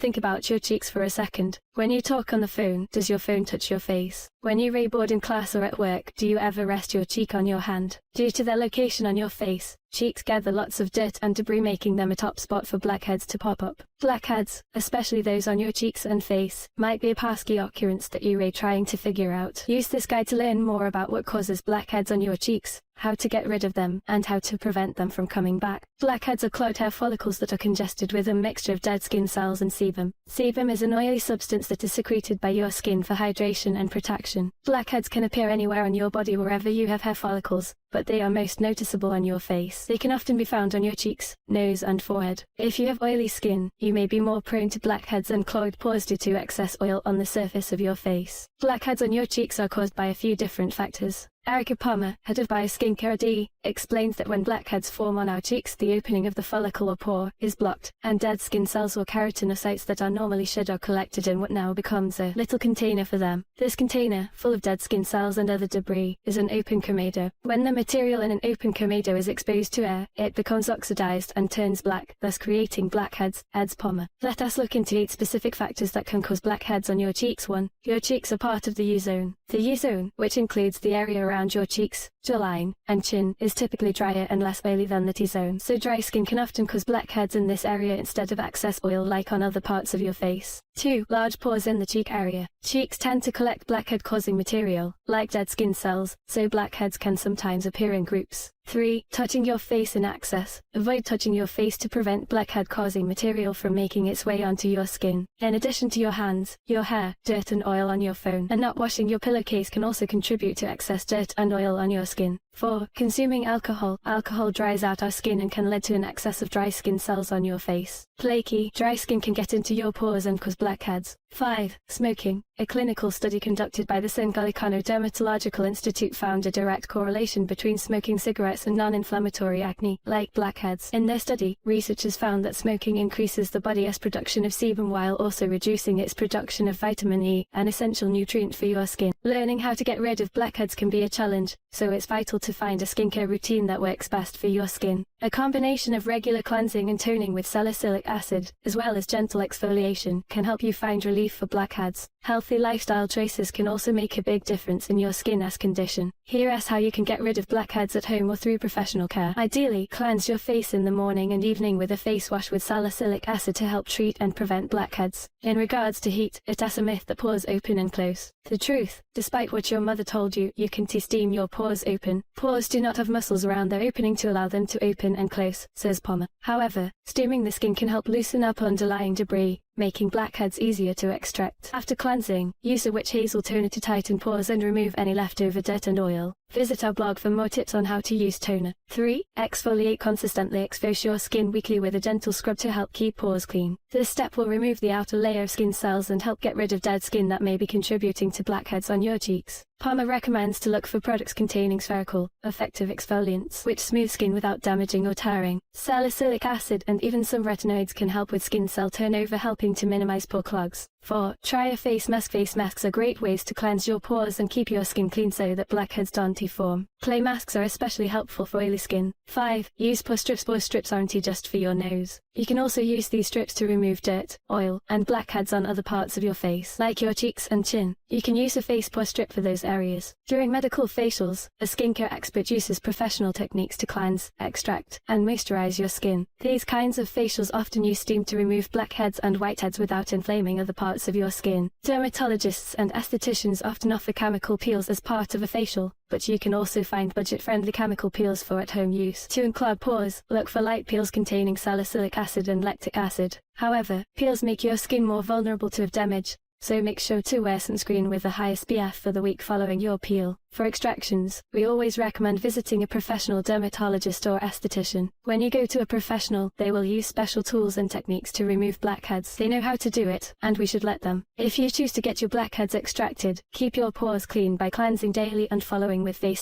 Think about your cheeks for a second. When you talk on the phone, does your phone touch your face? When you read bored in class or at work, do you ever rest your cheek on your hand? Due to their location on your face, cheeks gather lots of dirt and debris, making them a top spot for blackheads to pop up. Blackheads, especially those on your cheeks and face, might be a pesky occurrence that you're trying to figure out. Use this guide to learn more about what causes blackheads on your cheeks, how to get rid of them, and how to prevent them from coming back. Blackheads are clogged hair follicles that are congested with a mixture of dead skin cells and sebum. Sebum is an oily substance that is secreted by your skin for hydration and protection. Blackheads can appear anywhere on your body wherever you have hair follicles, but they are most noticeable on your face. They can often be found on your cheeks, nose, and forehead. If you have oily skin, you may be more prone to blackheads and clogged pores due to excess oil on the surface of your face. Blackheads on your cheeks are caused by a few different factors. Erica Palmer, head of Bioskincare AD, explains that when blackheads form on our cheeks, the opening of the follicle or pore is blocked, and dead skin cells or keratinocytes that are normally shed are collected in what now becomes a little container for them. This container, full of dead skin cells and other debris, is an open comedo. When the material in an open comedo is exposed to air, it becomes oxidized and turns black, thus creating blackheads, adds Palmer. Let us look into 8 specific factors that can cause blackheads on your cheeks. 1. Your cheeks are part of the U-zone. The U-zone, which includes the area around your cheeks, jawline, and chin, is typically drier and less oily than the T-zone, so dry skin can often cause blackheads in this area instead of excess oil like on other parts of your face. 2. Large pores in the cheek area. Cheeks tend to collect blackhead-causing material, like dead skin cells, so blackheads can sometimes appear in groups. 3. Touching your face in excess. Avoid touching your face to prevent blackhead-causing material from making its way onto your skin. In addition to your hands, your hair, dirt and oil on your phone, and not washing your pillowcase can also contribute to excess dirt and oil on your skin. 4. Consuming alcohol. Alcohol dries out our skin and can lead to an excess of dry skin cells on your face. Flaky, dry skin can get into your pores and cause blackheads. 5. Smoking. A clinical study conducted by the Gallicano Dermatological Institute found a direct correlation between smoking cigarettes and non-inflammatory acne, like blackheads. In their study, researchers found that smoking increases the body's production of sebum while also reducing its production of vitamin E, an essential nutrient for your skin. Learning how to get rid of blackheads can be a challenge, so it's vital to find a skincare routine that works best for your skin. A combination of regular cleansing and toning with salicylic acid, as well as gentle exfoliation, can help you find relief for blackheads. Healthy lifestyle choices can also make a big difference in your skin's condition. Here is how you can get rid of blackheads at home or through professional care. Ideally, cleanse your face in the morning and evening with a face wash with salicylic acid to help treat and prevent blackheads. In regards to heat, it is a myth that pores open and close. The truth, despite what your mother told you, you can steam your pores open. Pores do not have muscles around their opening to allow them to open and close, says Palmer. However, steaming the skin can help loosen up underlying debris, making blackheads easier to extract. After cleansing, use a witch hazel toner to tighten pores and remove any leftover dirt and oil. Visit our blog for more tips on how to use toner. 3. Exfoliate consistently. Expose your skin weekly with a gentle scrub to help keep pores clean. This step will remove the outer layer of skin cells and help get rid of dead skin that may be contributing to blackheads on your cheeks. Palmer recommends to look for products containing spherical, effective exfoliants, which smooth skin without damaging or tearing. Salicylic acid and even some retinoids can help with skin cell turnover, helping to minimize pore clogs. 4. Try a face mask. Face masks are great ways to cleanse your pores and keep your skin clean so that blackheads don't form. Clay masks are especially helpful for oily skin. 5. Use pore strips. Pore strips aren't just for your nose. You can also use these strips to remove dirt, oil, and blackheads on other parts of your face, like your cheeks and chin. You can use a face pore strip for those areas. During medical facials, a skincare expert uses professional techniques to cleanse, extract, and moisturize your skin. These kinds of facials often use steam to remove blackheads and whiteheads without inflaming other parts of your skin. Dermatologists and estheticians often offer chemical peels as part of a facial, but you can also find budget-friendly chemical peels for at-home use. To unclog pores, look for light peels containing salicylic acid and lactic acid. However, peels make your skin more vulnerable to damage, so make sure to wear sunscreen with a high SPF for the week following your peel. For extractions, we always recommend visiting a professional dermatologist or esthetician. When you go to a professional, they will use special tools and techniques to remove blackheads. They know how to do it, and we should let them. If you choose to get your blackheads extracted, keep your pores clean by cleansing daily and following with face